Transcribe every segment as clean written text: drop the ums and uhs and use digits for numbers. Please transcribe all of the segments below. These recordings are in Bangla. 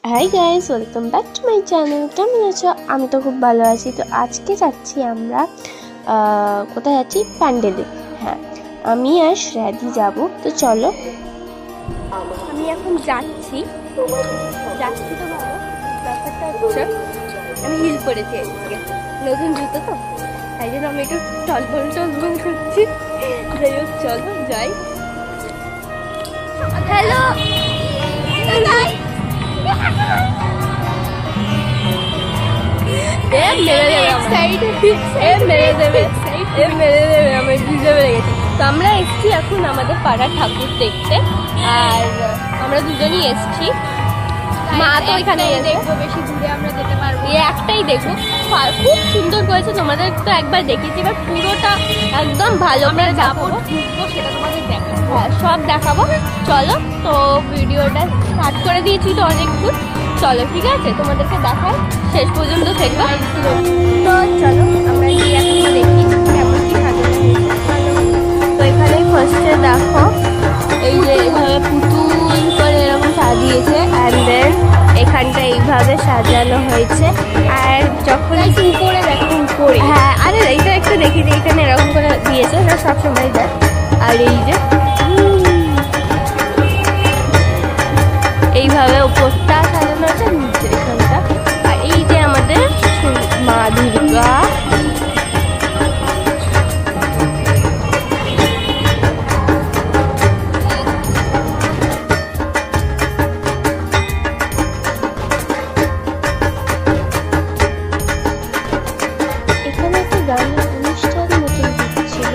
Hi guys, welcome back to my channel. কেমন আছো? আমি তো খুব ভালো আছি। তো আজকে যাচ্ছি আমরা কোথায় যাচ্ছি? প্যান্ডেলে। হ্যাঁ, আমি আর শ্রেয়াদি যাব। তো চলো, আমি এখন যাচ্ছি তো ভালো। ব্যাপারটা হচ্ছে আমি হিল পরেছি আজকে, নতুন জুতো তো, তাই জন্য আমি একটু টলবল করছি। যাই হোক, চলো যাই। হ্যালো, তো আমরা এসছি এখন আমাদের পাড়ার ঠাকুর দেখতে, আর আমরা দুজনই এসছি। মা তো এখানে দেখবো, বেশি দূরে আমরা যেতে পারবো, একটাই দেখবো। খুব সুন্দর করেছে, তোমাদের তো একবার দেখেছি, এবার পুরোটা একদম ভালো আমরা যাবো, সেটা তোমাদের দেখাবো। হ্যাঁ, সব দেখাবো। চলো, তো ভিডিওটা স্টার্ট করে দিয়েছি তো অনেকক্ষণ। চলো, ঠিক আছে, তোমাদেরকে দেখাই, শেষ পর্যন্ত দেখবো। তো চলো আমরা গিয়ে এখন দেখি কেমন কি সাজানো হয়েছে। তো এখানে ফার্স্টে দেখো, এই যে এইভাবে পুতুল করে এরকম সাজিয়েছে, অ্যান্ড দেন এখানটা এইভাবে সাজানো হয়েছে। আর যখন উপরে দেখো, উপরে, হ্যাঁ, আরে এইটা একটু দেখি যে এখানে এরকম করে দিয়েছে, না সবসময় দেয়। আর এই যে এইভাবে উপরটা সাজানো আছে, নিচে এখানটা। আর এই যে আমাদের মা দুর্গা, এখানে একটা গানের অনুষ্ঠান মতন হচ্ছিল।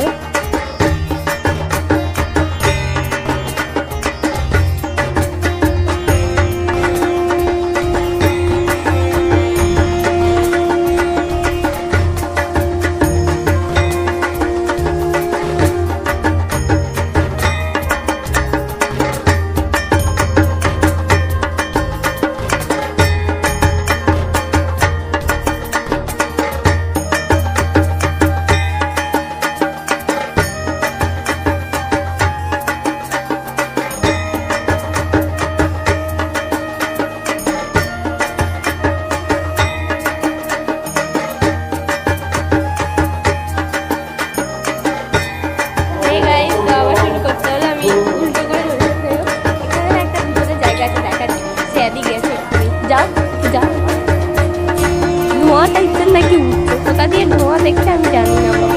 ধোঁয়াটা ইচ্ছেন নাকি উঠছে, কোথা দিয়ে ধোঁয়া দেখছে আমি জানি না।